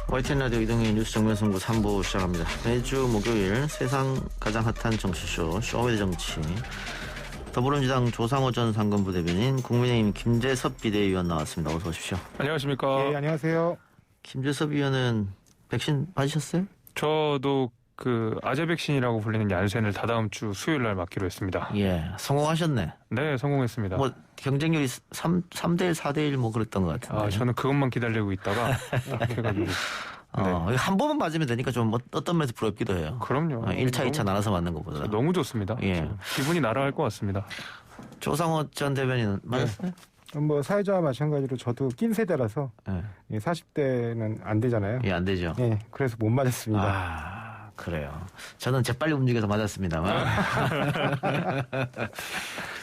YTN 라디오 이동희 뉴스 정면승부 3부 시작합니다. 매주 목요일 세상 가장 핫한 정치쇼 쇼미더 정치. 더불어민주당 조상호 전 상근부 대변인, 국민의힘 김재섭 비대위원 나왔습니다. 어서 오십시오. 안녕하십니까. 네, 안녕하세요. 김재섭 위원은 백신 맞으셨어요? 저도 그 아재 백신이라고 불리는 얀센을 다다음 주 수요일 날 맞기로 했습니다. 예, 성공하셨네. 네, 성공했습니다. 뭐 경쟁률이 3대1, 4대1 뭐 그랬던 것 같은데. 아, 저는 그것만 기다리고 있다가 해가지고. 네. 한 번만 맞으면 되니까 좀 어떤 면에서 부럽기도 해요. 그럼요. 1차, 2차 나눠서 맞는 것보다. 너무 좋습니다. 예. 기분이 날아갈 것 같습니다. 조상호 전 대변인은 맞았어요? 네. 뭐 사회자와 마찬가지로 저도 낀 세대라서 네. 40대는 안 되잖아요. 예, 안 되죠. 네, 그래서 못 맞았습니다. 아, 그래요. 저는 재빨리 움직여서 맞았습니다만.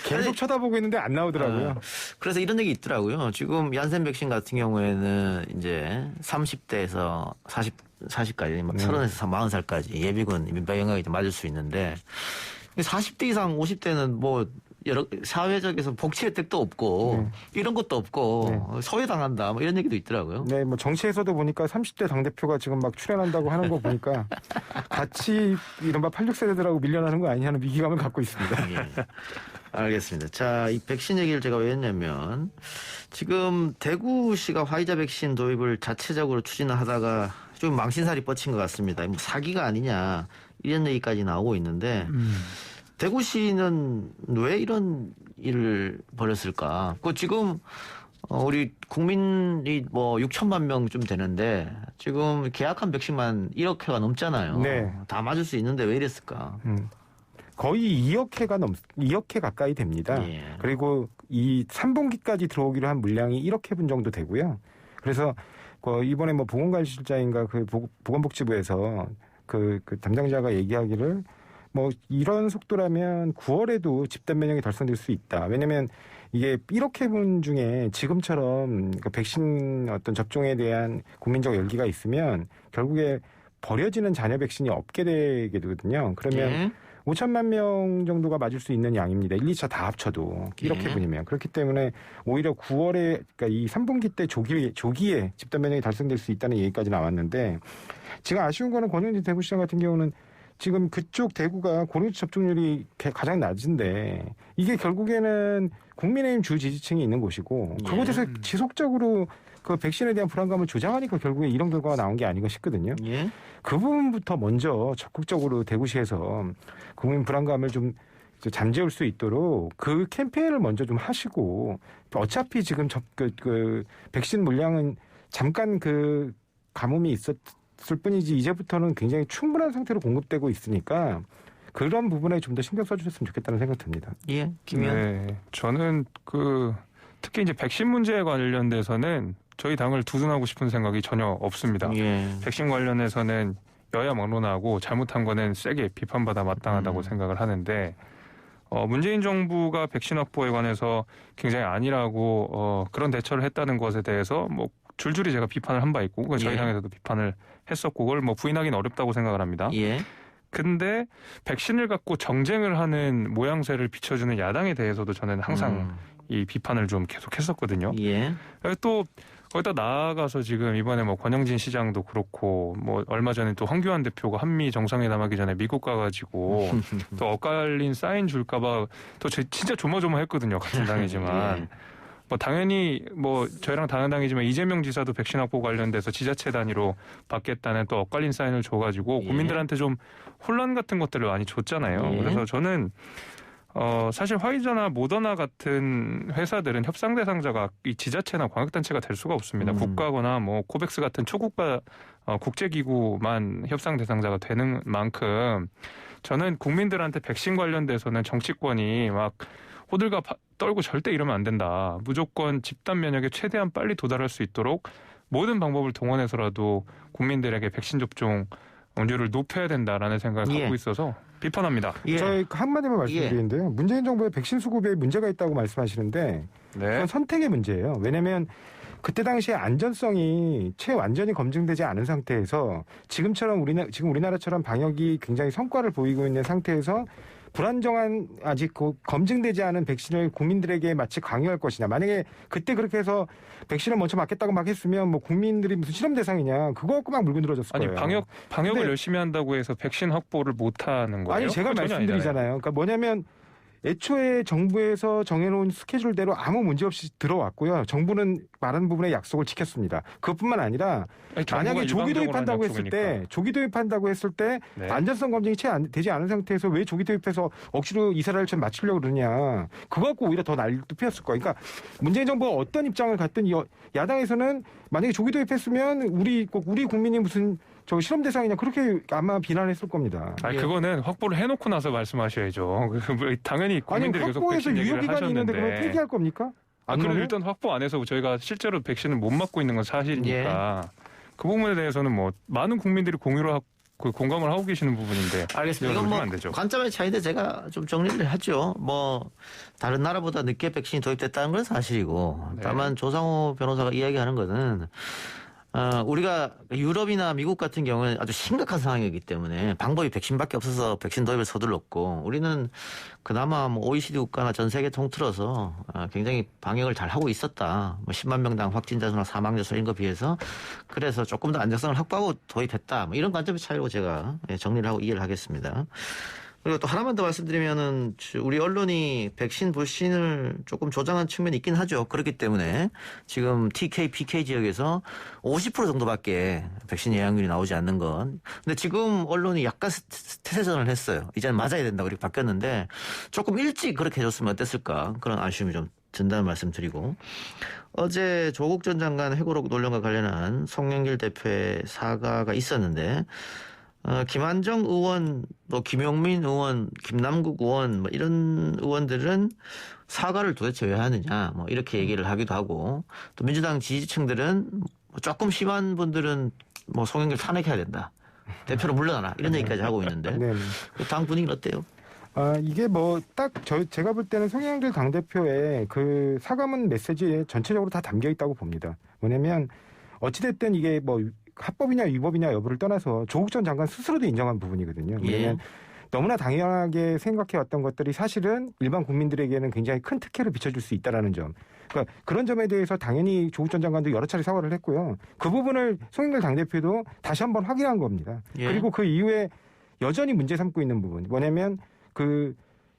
계속 쳐다보고 있는데 안 나오더라고요. 그래서 이런 얘기 있더라고요. 지금 얀센 백신 같은 경우에는 이제 30대에서 40까지, 30에서 40살까지 예비군 민병역이 맞을 수 있는데 40대 이상 50대는 뭐 여러 사회적에서 복지 혜택도 없고 이런 것도 없고 소외당한다 뭐 이런 얘기도 있더라고요. 네, 뭐 정치에서도 보니까 30대 당대표가 지금 막 출연한다고 하는 거 보니까 같이 이른바 86세대들하고 밀려나는 거 아니냐는 위기감을 갖고 있습니다. 예. 알겠습니다. 자, 이 백신 얘기를 제가 왜 했냐면 지금 대구시가 화이자 백신 도입을 자체적으로 추진을 하다가 좀 망신살이 뻗친 것 같습니다. 뭐 사기가 아니냐 이런 얘기까지 나오고 있는데 대구시는 왜 이런 일을 벌였을까? 그 지금 우리 국민이 뭐 6천만 명쯤 되는데 지금 계약한 백신만 1억 회가 넘잖아요. 네. 다 맞을 수 있는데 왜 이랬을까? 거의 2억 회 가까이 됩니다. 예. 그리고 이 3분기까지 들어오기로 한 물량이 1억 회분 정도 되고요. 그래서 이번에 뭐 보건관리실장인가 그 보건복지부에서 그 담당자가 얘기하기를 뭐 이런 속도라면 9월에도 집단 면역이 달성될 수 있다. 왜냐하면 이게 1억 회분 중에 지금처럼 그 백신 어떤 접종에 대한 국민적 열기가 있으면 결국에 버려지는 잔여 백신이 없게 되게 되거든요. 그러면 5천만 명 정도가 맞을 수 있는 양입니다. 1, 2차 다 합쳐도 1억 회분이면. 그렇기 때문에 오히려 9월에 그러니까 이 3분기 때 조기에 집단 면역이 달성될 수 있다는 얘기까지 나왔는데 지금 아쉬운 거는 권영진 대구시장 같은 경우는 지금 그쪽 대구가 고령자 접종률이 가장 낮은데 이게 결국에는 국민의힘 주 지지층이 있는 곳이고 그곳에서 지속적으로 그 백신에 대한 불안감을 조장하니까 결국에 이런 결과가 나온 게 아닌가 싶거든요. 예? 그 부분부터 먼저 적극적으로 대구시에서 국민 불안감을 좀 잠재울 수 있도록 그 캠페인을 먼저 좀 하시고 어차피 지금 백신 물량은 잠깐 그 가뭄이 있었을 뿐이지 이제부터는 굉장히 충분한 상태로 공급되고 있으니까 그런 부분에 좀 더 신경 써주셨으면 좋겠다는 생각 듭니다. 예, 김의원. 네, 저는 특히 이제 백신 문제에 관련돼서는 저희 당을 두둔하고 싶은 생각이 전혀 없습니다. 예. 백신 관련해서는 여야 막론하고 잘못한 거는 세게 비판받아 마땅하다고 생각을 하는데 문재인 정부가 백신 확보에 관해서 굉장히 안일하고 그런 대처를 했다는 것에 대해서 뭐 줄줄이 제가 비판을 한 바 있고 저희 당에서도 비판을 했었고 그걸 뭐 부인하기는 어렵다고 생각을 합니다. 예. 근데 백신을 갖고 정쟁을 하는 모양새를 비춰주는 야당에 대해서도 저는 항상 이 비판을 좀 계속했었거든요. 예. 또 거기다 나아가서 지금 이번에 뭐 권영진 시장도 그렇고 뭐 얼마 전에 또 황교안 대표가 한미 정상회담 하기 전에 미국 가가지고 또 엇갈린 사인 줄까봐 또 진짜 조마조마했거든요. 같은 당이지만. 예. 뭐 당연히 뭐 저희랑 다른 당이지만 이재명 지사도 백신 확보 관련돼서 지자체 단위로 받겠다는 또 엇갈린 사인을 줘가지고 국민들한테 좀 혼란 같은 것들을 많이 줬잖아요. 그래서 저는 사실 화이자나 모더나 같은 회사들은 협상 대상자가 이 지자체나 광역단체가 될 수가 없습니다. 국가거나 뭐 코백스 같은 초국가 국제기구만 협상 대상자가 되는 만큼 저는 국민들한테 백신 관련돼서는 정치권이 막 호들갑 떨고 절대 이러면 안 된다. 무조건 집단 면역에 최대한 빨리 도달할 수 있도록 모든 방법을 동원해서라도 국민들에게 백신 접종 률을 높여야 된다라는 생각을 갖고 있어서 비판합니다. 저희 한마디만 말씀드리는데요. 문재인 정부의 백신 수급에 문제가 있다고 말씀하시는데 그건 선택의 문제예요. 왜냐하면 그때 당시에 안전성이 완전히 검증되지 않은 상태에서 지금 우리나라처럼 방역이 굉장히 성과를 보이고 있는 상태에서 불안정한 아직 검증되지 않은 백신을 국민들에게 마치 강요할 것이냐. 만약에 그때 그렇게 해서 백신을 먼저 맞겠다고 막 했으면 뭐 국민들이 무슨 실험 대상이냐. 그거 갖고 막 물고 늘어졌을 아니 거예요. 방역을 근데- 열심히 한다고 해서 백신 확보를 못 하는 거예요? 아니 제가 그거 전혀 말씀드리잖아요. 그러니까 뭐냐면 애초에 정부에서 정해놓은 스케줄대로 아무 문제 없이 들어왔고요. 정부는 많은 부분의 약속을 지켰습니다. 그것뿐만 아니라 아니, 정부가 만약에 조기 일방적으로 도입한다고 한 했을 때 네. 안전성 검증이 채 되지 않은 상태에서 왜 조기 도입해서 억지로 이스라엘을 좀 맞추려고 그러냐. 그거 갖고 오히려 더 난리도 피웠을 거예요. 그러니까 문재인 정부가 어떤 입장을 갖든 야당에서는 만약에 조기 도입했으면 우리 국민이 무슨 저 실험 대상이냐 그렇게 아마 비난했을 겁니다. 아니 예. 그거는 확보를 해놓고 나서 말씀하셔야죠. 당연히 아니 국민들이 계속 확보해서 백신 얘기를 유효기간이 있는데 그걸 하셨는데. 폐기할 겁니까? 아, 그럼 일단 확보 안 해서 저희가 실제로 백신을 못 맞고 있는 건 사실이니까 그 부분에 대해서는 뭐 많은 국민들이 공감을 하고 계시는 부분인데. 알겠습니다. 이건 그러면 뭐 안 되죠. 관점의 차이인데 제가 좀 정리를 하죠. 뭐 다른 나라보다 늦게 백신이 도입됐다는 건 사실이고 네. 다만 조상호 변호사가 이야기하는 것은 우리가 유럽이나 미국 같은 경우는 아주 심각한 상황이기 때문에 방법이 백신밖에 없어서 백신 도입을 서둘렀고 우리는 그나마 뭐 OECD 국가나 전 세계 통틀어서 굉장히 방역을 잘 하고 있었다. 뭐 10만 명당 확진자 수나 사망자 수 이런 거 비해서 그래서 조금 더 안정성을 확보하고 도입했다. 뭐 이런 관점의 차이로 제가 정리를 하고 이해를 하겠습니다. 그리고 또 하나만 더 말씀드리면은 우리 언론이 백신 불신을 조금 조장한 측면이 있긴 하죠. 그렇기 때문에 지금 TK, PK 지역에서 50% 정도밖에 백신 예약률이 나오지 않는 건. 근데 지금 언론이 약간 태세전을 했어요. 이제는 맞아야 된다고 이렇게 바뀌었는데 조금 일찍 그렇게 해줬으면 어땠을까 그런 아쉬움이 좀 든다는 말씀드리고 어제 조국 전 장관 회고록 논란과 관련한 송영길 대표의 사과가 있었는데 김한정 의원, 또 김용민 의원, 김남국 의원, 뭐 이런 의원들은 사과를 도대체 왜 하느냐, 뭐 이렇게 얘기를 하기도 하고, 또 민주당 지지층들은 조금 심한 분들은 뭐 송영길 탄핵해야 된다, 대표로 물러나라 이런 얘기까지 하고 있는데, 네. 당 분위기는 어때요? 이게 뭐 딱 제가 볼 때는 송영길 당대표의 그 사과문 메시지에 전체적으로 다 담겨 있다고 봅니다. 뭐냐면 어찌됐든 이게 뭐 합법이냐 위법이냐 여부를 떠나서 조국 전 장관 스스로도 인정한 부분이거든요. 왜냐하면 너무나 당연하게 생각해왔던 것들이 사실은 일반 국민들에게는 굉장히 큰 특혜를 비춰줄 수 있다라는 점. 그러니까 그런 점에 대해서 당연히 조국 전 장관도 여러 차례 사과를 했고요. 그 부분을 송영길 당대표도 다시 한번 확인한 겁니다. 예. 그리고 그 이후에 여전히 문제 삼고 있는 부분. 뭐냐면 그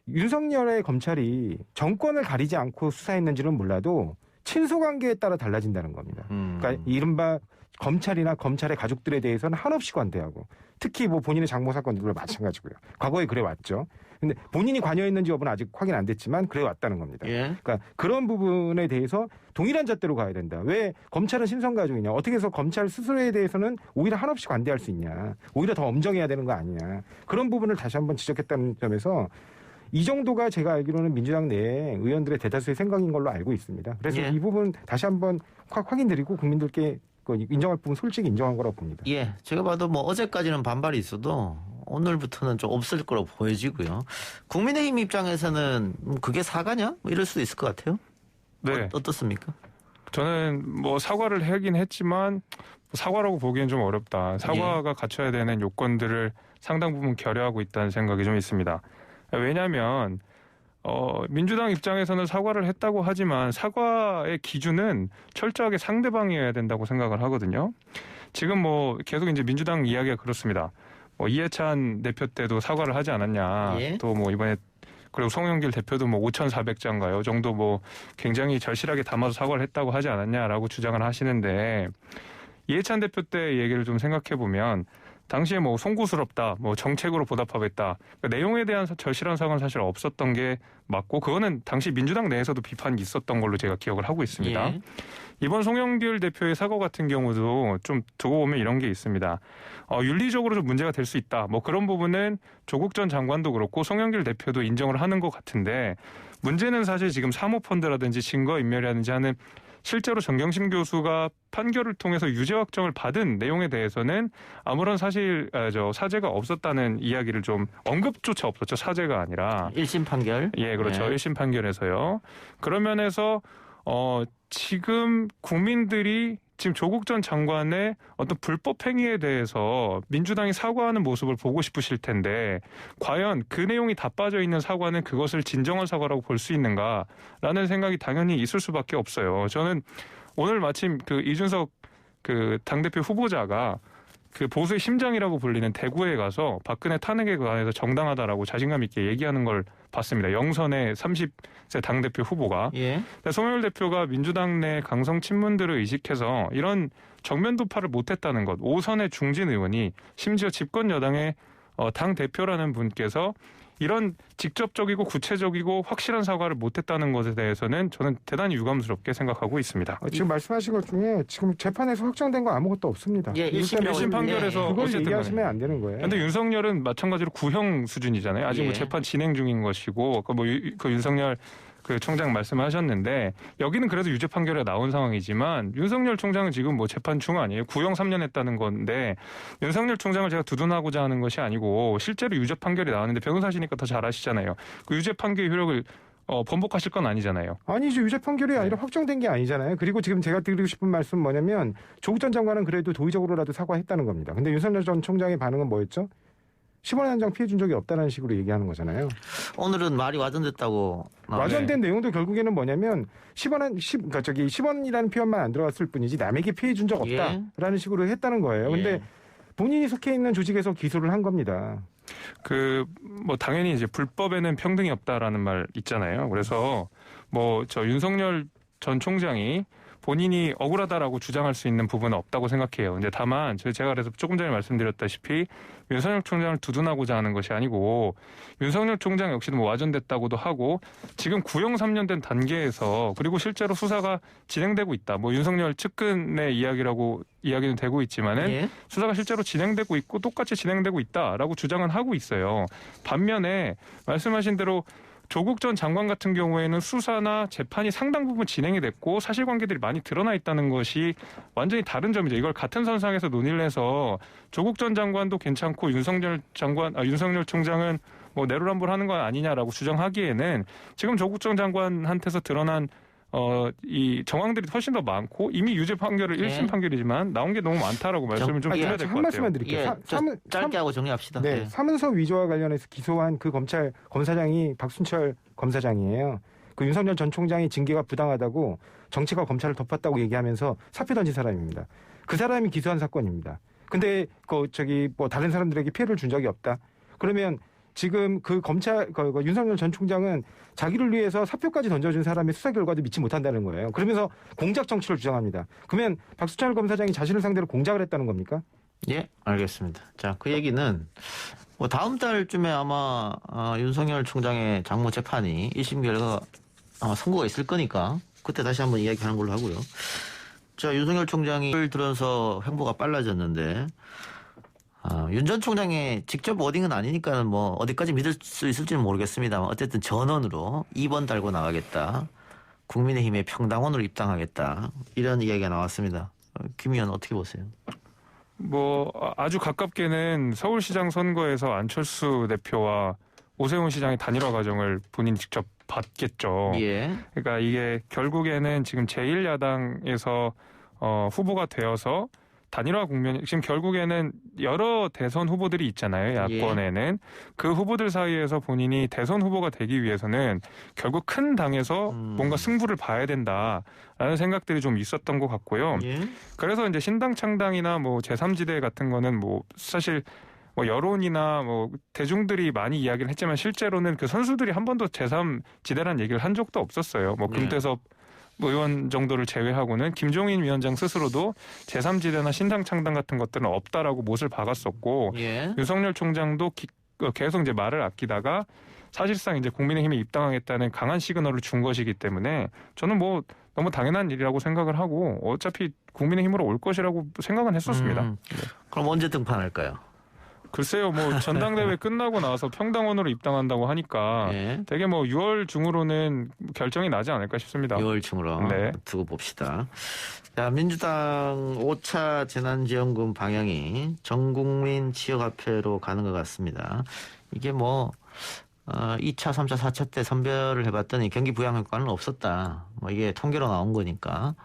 윤석열의 검찰이 정권을 가리지 않고 수사했는지는 몰라도 친소관계에 따라 달라진다는 겁니다. 그러니까 이른바 검찰이나 검찰의 가족들에 대해서는 한없이 관대하고 특히 뭐 본인의 장모 사건들도 마찬가지고요. 과거에 그래 왔죠. 근데 본인이 관여했는지 여부는 아직 확인 안 됐지만 그래 왔다는 겁니다. 예. 그러니까 그런 부분에 대해서 동일한 잣대로 가야 된다. 왜 검찰은 신성가족이냐. 어떻게 해서 검찰 스스로에 대해서는 오히려 한없이 관대할 수 있냐. 오히려 더 엄정해야 되는 거 아니냐. 그런 부분을 다시 한번 지적했다는 점에서 이 정도가 제가 알기로는 민주당 내 의원들의 대다수의 생각인 걸로 알고 있습니다. 그래서 예. 이 부분 다시 한번 확인드리고 국민들께 인정할 부분 솔직히 인정한 거라고 봅니다. 예, 제가 봐도 뭐 어제까지는 반발이 있어도 오늘부터는 좀 없을 거라고 보여지고요. 국민의힘 입장에서는 그게 사과냐? 뭐 이럴 수도 있을 것 같아요. 네. 어떻습니까? 저는 뭐 사과를 하긴 했지만 사과라고 보기엔 좀 어렵다. 사과가 갖춰야 되는 요건들을 상당 부분 결여하고 있다는 생각이 좀 있습니다. 왜냐하면 민주당 입장에서는 사과를 했다고 하지만 사과의 기준은 철저하게 상대방이어야 된다고 생각을 하거든요. 지금 뭐 계속 이제 민주당 이야기가 그렇습니다. 뭐 이해찬 대표 때도 사과를 하지 않았냐. 예. 또 뭐 이번에 그리고 송영길 대표도 뭐 5,400자인가요? 정도 뭐 굉장히 절실하게 담아서 사과를 했다고 하지 않았냐라고 주장을 하시는데 이해찬 대표 때 얘기를 좀 생각해 보면 당시에 뭐 송구스럽다, 뭐 정책으로 보답하겠다. 그러니까 내용에 대한 절실한 사과는 사실 없었던 게 맞고 그거는 당시 민주당 내에서도 비판이 있었던 걸로 제가 기억을 하고 있습니다. 예. 이번 송영길 대표의 사과 같은 경우도 좀 두고 보면 이런 게 있습니다. 윤리적으로 좀 문제가 될 수 있다. 뭐 그런 부분은 조국 전 장관도 그렇고 송영길 대표도 인정을 하는 것 같은데 문제는 사실 지금 사모펀드라든지 증거인멸이라든지 하는 실제로 정경심 교수가 판결을 통해서 유죄 확정을 받은 내용에 대해서는 아무런 사제가 없었다는 이야기를 좀 언급조차 없었죠. 사제가 아니라. 1심 판결. 예, 그렇죠. 네. 1심 판결에서요. 그런 면에서 지금 국민들이 지금 조국 전 장관의 어떤 불법 행위에 대해서 민주당이 사과하는 모습을 보고 싶으실 텐데 과연 그 내용이 다 빠져 있는 사과는 그것을 진정한 사과라고 볼 수 있는가라는 생각이 당연히 있을 수밖에 없어요. 저는 오늘 마침 그 이준석 그 당대표 후보자가 그 보수의 심장이라고 불리는 대구에 가서 박근혜 탄핵에 관해서 정당하다라고 자신감 있게 얘기하는 걸 봤습니다. 영선의 30세 당대표 후보가. 예. 송영길 대표가 민주당 내 강성 친문들을 의식해서 이런 정면 돌파를 못했다는 것. 5선의 중진 의원이 심지어 집권 여당의 당 대표라는 분께서 이런 직접적이고 구체적이고 확실한 사과를 못했다는 것에 대해서는 저는 대단히 유감스럽게 생각하고 있습니다. 지금 말씀하신 것 중에 지금 재판에서 확정된 거 아무것도 없습니다. 예, 1심 판결에서 그걸 어쨌든 얘기하시면 안 되는 거예요. 그런데 윤석열은 마찬가지로 구형 수준이잖아요. 아직 예. 뭐 재판 진행 중인 것이고 그 윤석열 그 총장 말씀하셨는데 여기는 그래도 유죄 판결이 나온 상황이지만 윤석열 총장은 지금 뭐 재판 중 아니에요. 구형 3년 했다는 건데 윤석열 총장을 제가 두둔하고자 하는 것이 아니고 실제로 유죄 판결이 나왔는데 변호사시니까 더 잘 아시잖아요. 그 유죄 판결의 효력을 번복하실 건 아니잖아요. 아니죠. 유죄 판결이 아니라 확정된 게 아니잖아요. 그리고 지금 제가 드리고 싶은 말씀 뭐냐면 조국 전 장관은 그래도 도의적으로라도 사과했다는 겁니다. 근데 윤석열 전 총장의 반응은 뭐였죠? 10원 한 장 피해 준 적이 없다는 식으로 얘기하는 거잖아요. 오늘은 말이 와전됐다고. 와전된 내용도 결국에는 뭐냐면 10원이라는 표현만 안 들어갔을 뿐이지 남에게 피해 준 적 없다라는 식으로 했다는 거예요. 근데 예. 본인이 속해 있는 조직에서 기소를 한 겁니다. 뭐 당연히 이제 불법에는 평등이 없다라는 말 있잖아요. 그래서 뭐 저 윤석열 전 총장이 본인이 억울하다라고 주장할 수 있는 부분은 없다고 생각해요. 근데 다만 제가 그래서 조금 전에 말씀드렸다시피 윤석열 총장을 두둔하고자 하는 것이 아니고 윤석열 총장 역시도 뭐 와전됐다고도 하고 지금 구형 3년 된 단계에서 그리고 실제로 수사가 진행되고 있다. 뭐 윤석열 측근의 이야기는 되고 있지만은 예. 수사가 실제로 진행되고 있고 똑같이 진행되고 있다라고 주장은 하고 있어요. 반면에 말씀하신 대로 조국 전 장관 같은 경우에는 수사나 재판이 상당 부분 진행이 됐고 사실관계들이 많이 드러나 있다는 것이 완전히 다른 점이죠. 이걸 같은 선상에서 논의를 해서 조국 전 장관도 괜찮고 윤석열 총장은 뭐 내로남불하는 건 아니냐라고 주장하기에는 지금 조국 전 장관한테서 드러난 이 정황들이 훨씬 더 많고 이미 유죄 판결을 네. 1심 판결이지만 나온 게 너무 많다라고 말씀을 좀 드려야 될 것 한 같아요. 말씀만 드릴게요. 예. 짧게 하고 정리합시다. 네, 예. 사문서 위조와 관련해서 기소한 그 검사장이 박순철 검사장이에요. 그 윤석열 전 총장이 징계가 부당하다고 정치가 검찰을 덮었다고 얘기하면서 사표 던진 사람입니다. 그 사람이 기소한 사건입니다. 근데 뭐 다른 사람들에게 피해를 준 적이 없다. 그러면 지금 그 윤석열 전 총장은 자기를 위해서 사표까지 던져준 사람의 수사 결과도 믿지 못한다는 거예요. 그러면서 공작 정치를 주장합니다. 그러면 박수철 검사장이 자신을 상대로 공작을 했다는 겁니까? 예, 알겠습니다. 자, 그 얘기는 뭐 다음 달쯤에 아마 윤석열 총장의 장모 재판이 1심 결과 아마 선고가 있을 거니까 그때 다시 한번 이야기하는 걸로 하고요. 자, 윤석열 총장이 들어서 행보가 빨라졌는데 윤 전 총장의 직접 워딩은 아니니까 뭐 어디까지 믿을 수 있을지는 모르겠습니다만 어쨌든 전원으로 2번 달고 나가겠다. 국민의힘의 평당원으로 입당하겠다. 이런 이야기가 나왔습니다. 김 의원 어떻게 보세요? 뭐 아주 가깝게는 서울시장 선거에서 안철수 대표와 오세훈 시장의 단일화 과정을 본인이 직접 봤겠죠. 예. 그러니까 이게 결국에는 지금 제1야당에서 후보가 되어서 단일화 국면, 지금 결국에는 여러 대선 후보들이 있잖아요. 야권에는. 그 후보들 사이에서 본인이 대선 후보가 되기 위해서는 결국 큰 당에서 뭔가 승부를 봐야 된다라는 생각들이 좀 있었던 것 같고요. 예. 그래서 이제 신당 창당이나 뭐 제3지대 같은 거는 뭐 사실 뭐 여론이나 뭐 대중들이 많이 이야기를 했지만 실제로는 그 선수들이 한 번도 제3지대라는 얘기를 한 적도 없었어요. 뭐 금태섭 의원 정도를 제외하고는 김종인 위원장 스스로도 제3지대나 신당 창당 같은 것들은 없다라고 못을 박았었고 예. 윤석열 총장도 계속 이제 말을 아끼다가 사실상 이제 국민의힘에 입당하겠다는 강한 시그널을 준 것이기 때문에 저는 뭐 너무 당연한 일이라고 생각을 하고 어차피 국민의힘으로 올 것이라고 생각은 했었습니다. 그럼 언제 등판할까요? 글쎄요, 뭐 전당대회 끝나고 나서 평당원으로 입당한다고 하니까 예. 되게 뭐 6월 중으로는 결정이 나지 않을까 싶습니다. 6월 중으로 네. 두고 봅시다. 자, 민주당 5차 재난지원금 방향이 전국민 지역화폐로 가는 것 같습니다. 이게 뭐 2차, 3차, 4차 때 선별을 해봤더니 경기 부양 효과는 없었다. 뭐 이게 통계로 나온 거니까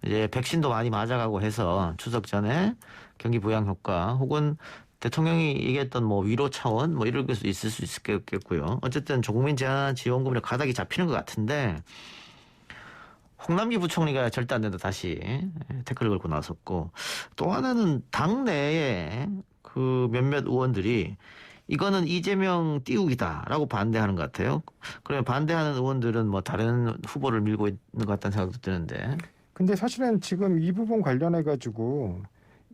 이제 백신도 많이 맞아가고 해서 추석 전에 경기 부양 효과 혹은 대통령이 얘기했던 뭐 위로 차원 뭐 이럴 수 있을 수 있겠고요. 어쨌든 조국민 재난 지원금의 가닥이 잡히는 것 같은데 홍남기 부총리가 절대 안 된다 다시 태클을 걸고 나섰고 또 하나는 당내에 그 몇몇 의원들이 이거는 이재명 띄우기다라고 반대하는 것 같아요. 그러면 반대하는 의원들은 뭐 다른 후보를 밀고 있는 것 같다는 생각도 드는데. 근데 사실은 지금 이 부분 관련해 가지고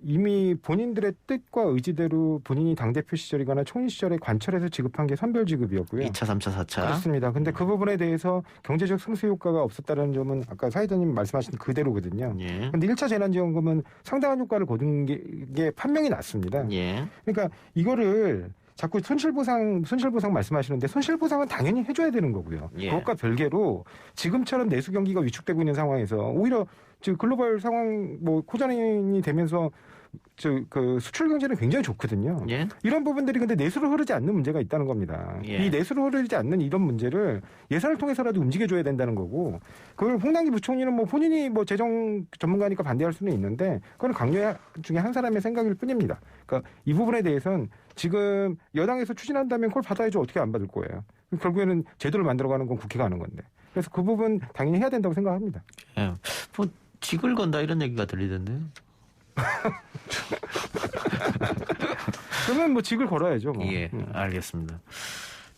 이미 본인들의 뜻과 의지대로 본인이 당대표 시절이거나 총리 시절에 관철해서 지급한 게 선별지급이었고요. 2차, 3차, 4차. 그렇습니다. 근데 그 부분에 대해서 경제적 승수 효과가 없었다는 점은 아까 사회자님 말씀하신 그대로거든요. 예. 근데 1차 재난지원금은 상당한 효과를 거둔 게 판명이 났습니다. 예. 그러니까 이거를 자꾸 손실보상 말씀하시는데 손실보상은 당연히 해줘야 되는 거고요. 예. 그것과 별개로 지금처럼 내수 경기가 위축되고 있는 상황에서 오히려 글로벌 상황 뭐 코전이 되면서 그 수출 경제는 굉장히 좋거든요. 예. 이런 부분들이 근데 내수로 흐르지 않는 문제가 있다는 겁니다. 예. 이 내수로 흐르지 않는 이런 문제를 예산을 통해서라도 움직여줘야 된다는 거고 그걸 홍남기 부총리는 뭐 본인이 뭐 재정 전문가니까 반대할 수는 있는데 그건 강요 중에 한 사람의 생각일 뿐입니다. 그러니까 이 부분에 대해서는 지금 여당에서 추진한다면 그걸 받아야죠. 어떻게 안 받을 거예요. 결국에는 제도를 만들어가는 건 국회가 하는 건데. 그래서 그 부분 당연히 해야 된다고 생각합니다. 예. 뭐 직을 건다 이런 얘기가 들리던데. 그러면 뭐 직을 걸어야죠. 뭐. 예, 알겠습니다.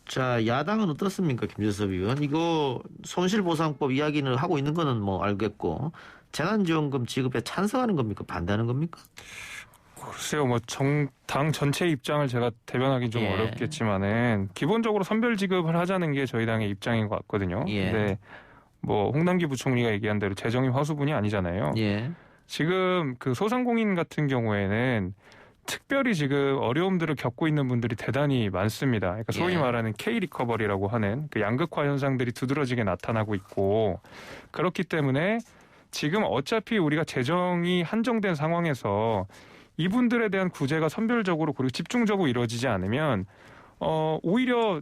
자, 야당은 어떻습니까, 김재섭 의원? 이거 손실보상법 이야기를 하고 있는 거는 뭐 알겠고 재난지원금 지급에 찬성하는 겁니까? 반대하는 겁니까? 글쎄요, 뭐 당 전체 입장을 제가 대변하기 좀 예. 어렵겠지만은 기본적으로 선별 지급을 하자는 게 저희 당의 입장인 것 같거든요. 예. 근데 뭐 홍남기 부총리가 얘기한 대로 재정이 화수분이 아니잖아요. 예. 지금 그 소상공인 같은 경우에는 특별히 지금 어려움들을 겪고 있는 분들이 대단히 많습니다. 그러니까 소위 예. 말하는 K 리커버리라고 하는 그 양극화 현상들이 두드러지게 나타나고 있고 그렇기 때문에 지금 어차피 우리가 재정이 한정된 상황에서 이분들에 대한 구제가 선별적으로 그리고 집중적으로 이루어지지 않으면 오히려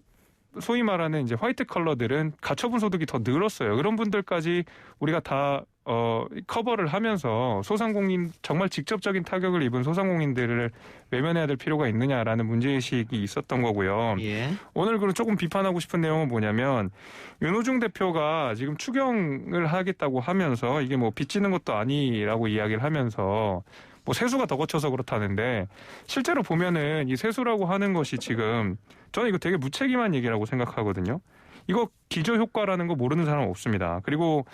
소위 말하는 이제 화이트 컬러들은 가처분 소득이 더 늘었어요. 그런 분들까지 우리가 다 커버를 하면서 소상공인 정말 직접적인 타격을 입은 소상공인들을 외면해야 될 필요가 있느냐라는 문제의식이 있었던 거고요. 예. 오늘 그럼 조금 비판하고 싶은 내용은 뭐냐면 윤호중 대표가 지금 추경을 하겠다고 하면서 이게 뭐 빚지는 것도 아니라고 이야기를 하면서 뭐 세수가 더 거쳐서 그렇다는데 실제로 보면은 이 세수라고 하는 것이 지금 저는 이거 되게 무책임한 얘기라고 생각하거든요. 이거 기저효과라는 거 모르는 사람 없습니다. 그리고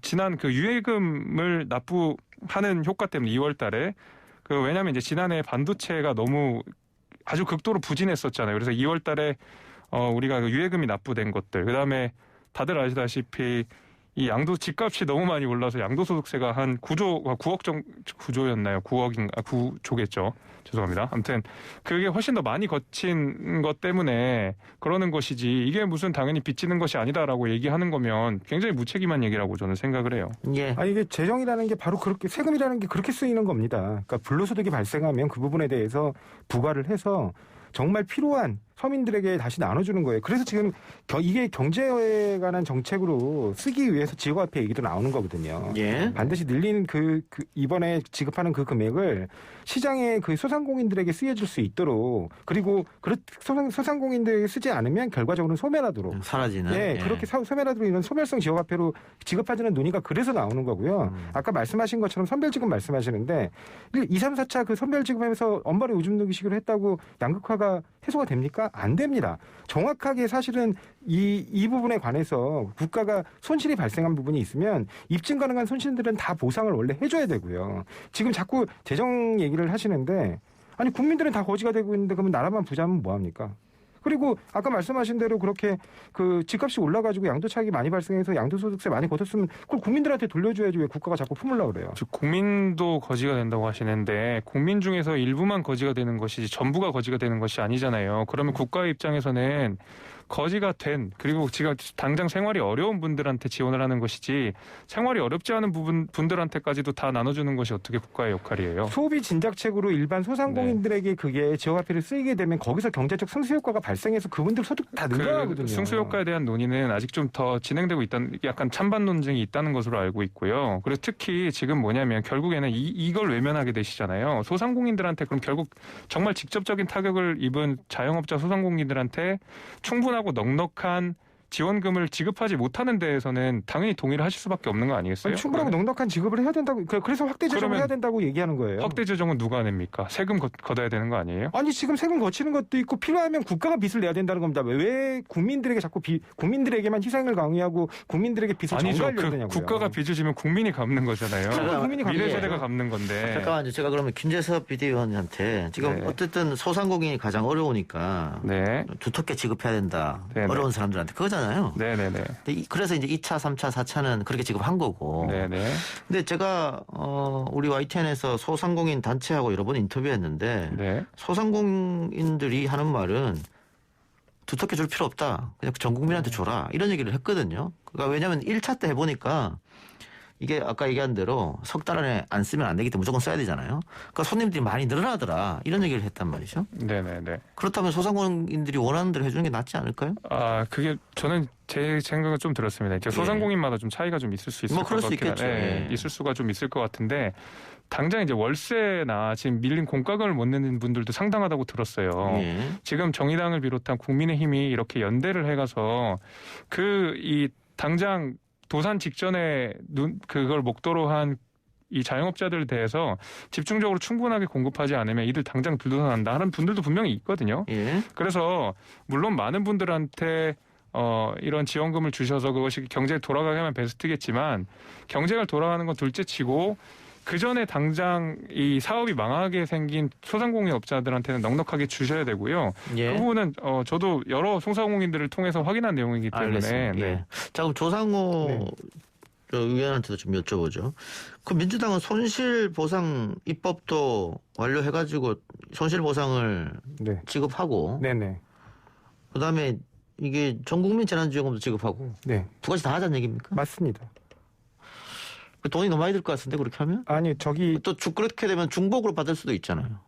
지난 그 유예금을 납부하는 효과 때문에 2월 달에 왜냐하면 이제 지난해 반도체가 너무 아주 극도로 부진했었잖아요. 그래서 2월 달에 우리가 그 유예금이 납부된 것들 그다음에 다들 아시다시피 이 양도 집값이 너무 많이 올라서 양도소득세가 한 9억 정도 9조였나요? 9억인가 9조겠죠. 죄송합니다. 아무튼 그게 훨씬 더 많이 거친 것 때문에 그러는 것이지 이게 무슨 당연히 빚지는 것이 아니다라고 얘기하는 거면 굉장히 무책임한 얘기라고 저는 생각을 해요. 예. 아니 이게 재정이라는 게 바로 그렇게 세금이라는 게 그렇게 쓰이는 겁니다. 그러니까 불로소득이 발생하면 그 부분에 대해서 부과를 해서 정말 필요한 서민들에게 다시 나눠주는 거예요. 그래서 지금 이게 경제에 관한 정책으로 쓰기 위해서 지역화폐 얘기도 나오는 거거든요. 예. 반드시 늘리는 이번에 지급하는 그 금액을 시장의 그 소상공인들에게 쓰여질 수 있도록 그리고 소상공인들에게 쓰지 않으면 결과적으로 소멸하도록 사라지는. 네, 그렇게 소멸하도록 이런 소멸성 지역화폐로 지급하자는 논의가 그래서 나오는 거고요. 아까 말씀하신 것처럼 선별지급 말씀하시는데 2, 3, 4차 그 선별지급하면서 엄벌에 오줌 누기식으로 했다고 양극화가 해소가 됩니까? 안 됩니다. 정확하게 사실은 이 부분에 관해서 국가가 손실이 발생한 부분이 있으면 입증 가능한 손실들은 다 보상을 원래 해줘야 되고요. 지금 자꾸 재정 얘기를 하시는데 아니 국민들은 다 거지가 되고 있는데 그러면 나라만 부자면 뭐합니까? 그리고 아까 말씀하신 대로 그렇게 그 집값이 올라가지고 양도차익이 많이 발생해서 양도소득세 많이 걷었으면 그걸 국민들한테 돌려줘야지 왜 국가가 자꾸 품으려고 그래요. 즉 국민도 거지가 된다고 하시는데 국민 중에서 일부만 거지가 되는 것이지 전부가 거지가 되는 것이 아니잖아요. 그러면 국가의 입장에서는 거지가 된 그리고 지금 당장 생활이 어려운 분들한테 지원을 하는 것이지 생활이 어렵지 않은 분들한테까지도 다 나눠주는 것이 어떻게 국가의 역할이에요. 소비 진작책으로 일반 소상공인들에게 그게 지역화폐를 쓰이게 되면 거기서 경제적 승수 효과가 발생해서 그분들 소득 다 늘어나거든요. 승수 효과에 대한 논의는 아직 좀 더 진행되고 있다는 약간 찬반 논쟁이 있다는 것으로 알고 있고요. 그리고 특히 지금 뭐냐면 결국에는 이걸 외면하게 되시잖아요. 소상공인들한테 그럼 결국 정말 직접적인 타격을 입은 자영업자 소상공인들한테 충분하고 넉넉한 지원금을 지급하지 못하는 데에서는 당연히 동의를 하실 수밖에 없는 거 아니겠어요? 아니, 충분하고 넉넉한 지급을 해야 된다고 그래서 확대 재정을 해야 된다고 얘기하는 거예요. 확대 재정은 누가 냅니까? 세금 걷어야 되는 거 아니에요? 아니 지금 세금 거치는 것도 있고 필요하면 국가가 빚을 내야 된다는 겁니다. 왜 국민들에게 자꾸 국민들에게만 희생을 강요하고 국민들에게 빚을 전가하려고 하냐고요. 국가가 빚을 지면 국민이 갚는 거잖아요. 미래 세대가 갚는 건데. 잠깐만요. 제가 그러면 김재섭 비대위원한테 지금 네. 어쨌든 소상공인이 가장 어려우니까 네. 두텁게 지급해야 된다. 네네. 어려운 사람들한테 그거잖아요. 네네네. 그래서 이제 2차, 3차, 4차는 그렇게 지급한 거고. 네네. 근데 제가 우리 YTN에서 소상공인 단체하고 여러 번 인터뷰했는데 네. 소상공인들이 하는 말은 두텁게 줄 필요 없다. 그냥 전 국민한테 줘라. 이런 얘기를 했거든요. 그러니까 왜냐하면 1차 때 해보니까 이게 아까 얘기한 대로 석 달 안에 안 쓰면 안 되기 때문에 무조건 써야 되잖아요. 그러니까 손님들이 많이 늘어나더라. 이런 얘기를 했단 말이죠. 네네네. 그렇다면 소상공인들이 원하는 대로 해주는 게 낫지 않을까요? 아, 그게 저는 제 생각은 좀 들었습니다. 이제 소상공인마다 좀 차이가 좀 있을 수 있을 뭐 것 그럴 수 같긴 있겠죠. 네, 있을 수가 좀 있을 것 같은데 당장 이제 월세나 지금 밀린 공과금을 못 내는 분들도 상당하다고 들었어요. 예. 지금 정의당을 비롯한 국민의힘이 이렇게 연대를 해가서 이 당장 도산 직전에 그걸 목도로 한 이 자영업자들에 대해서 집중적으로 충분하게 공급하지 않으면 이들 당장 불도산한다 하는 분들도 분명히 있거든요. 예. 그래서 물론 많은 분들한테 이런 지원금을 주셔서 그것이 경제에 돌아가게 하면 베스트겠지만 경제가 돌아가는 건 둘째치고 그 전에 당장 이 사업이 망하게 생긴 소상공인 업자들한테는 넉넉하게 주셔야 되고요. 예. 그 부분은 저도 여러 소상공인들을 통해서 확인한 내용이기 때문에. 알겠습니다. 네. 예. 자, 그럼 조상호 네. 저 의원한테도 좀 여쭤보죠. 그 민주당은 손실보상 입법도 완료해가지고 손실보상을 네. 지급하고 네네. 그다음에 이게 전국민 재난지원금도 지급하고 네. 두 가지 다 하자는 얘기입니까? 맞습니다. 돈이 너무 많이 들 것 같은데 그렇게 하면? 아니 저기 또 그렇게 되면 중복으로 받을 수도 있잖아요.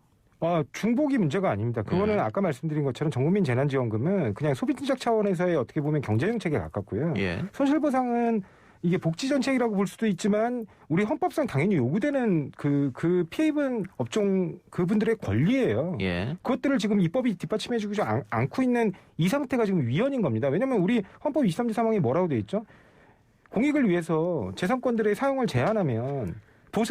중복이 문제가 아닙니다. 그거는 아까 말씀드린 것처럼 전국민 재난지원금은 그냥 소비진작 차원에서의 어떻게 보면 경제정책에 가깝고요. 예. 손실보상은 이게 복지정책이라고 볼 수도 있지만 우리 헌법상 당연히 요구되는 그 피해 입은 업종 그분들의 권리예요. 예. 그것들을 지금 입법이 뒷받침해주지 않고 있는 이 상태가 지금 위헌인 겁니다. 왜냐하면 우리 헌법 23조 3항에 뭐라고 돼 있죠? 공익을 위해서 재산권들의 사용을 제한하면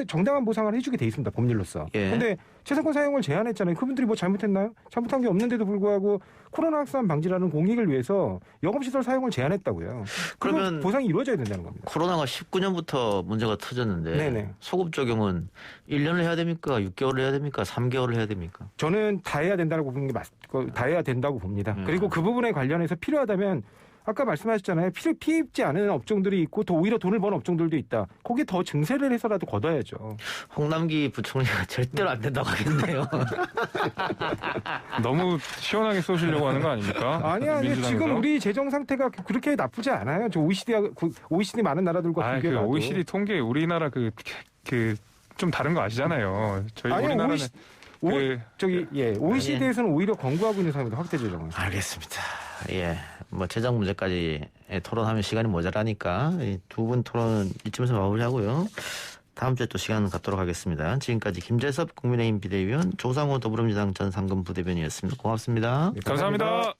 정당한 보상을 해주게 돼 있습니다. 법률로서. 그런데 예. 재산권 사용을 제한했잖아요. 그분들이 뭐 잘못했나요? 잘못한 게 없는데도 불구하고 코로나 확산 방지라는 공익을 위해서 영업시설 사용을 제한했다고요. 그러면 보상이 이루어져야 된다는 겁니다. 코로나가 19년부터 문제가 터졌는데 네네. 소급 적용은 1년을 해야 됩니까? 6개월을 해야 됩니까? 3개월을 해야 됩니까? 저는 다 해야 된다고 보는 게 다 해야 된다고 봅니다. 그리고 그 부분에 관련해서 필요하다면 아까 말씀하셨잖아요. 피해 입지 않은 업종들이 있고 더 오히려 돈을 버는 업종들도 있다. 거기 더 증세를 해서라도 걷어야죠. 홍남기 부총리가 절대로 안 된다고 하겠네요. 너무 시원하게 쏘시려고 하는 거 아닙니까? 아니 민주당에서? 지금 우리 재정 상태가 그렇게 나쁘지 않아요. 저 OECD 많은 나라들과 그 비교해봐도. OECD 통계 우리나라 좀 다른 거 아시잖아요. 저희 아니요, 우리나라는 OECD에서는 오히려 권고하고 있는 상황입니다. 확대 재정을. 알겠습니다. 예. 뭐 재정 문제까지 토론하면 시간이 모자라니까 두 분 토론 이쯤에서 마무리하고요. 다음 주에 또 시간 갖도록 하겠습니다. 지금까지 김재섭 국민의힘 비대위원, 조상호 더불어민주당 전 상근부대변인이었습니다. 고맙습니다. 네, 감사합니다.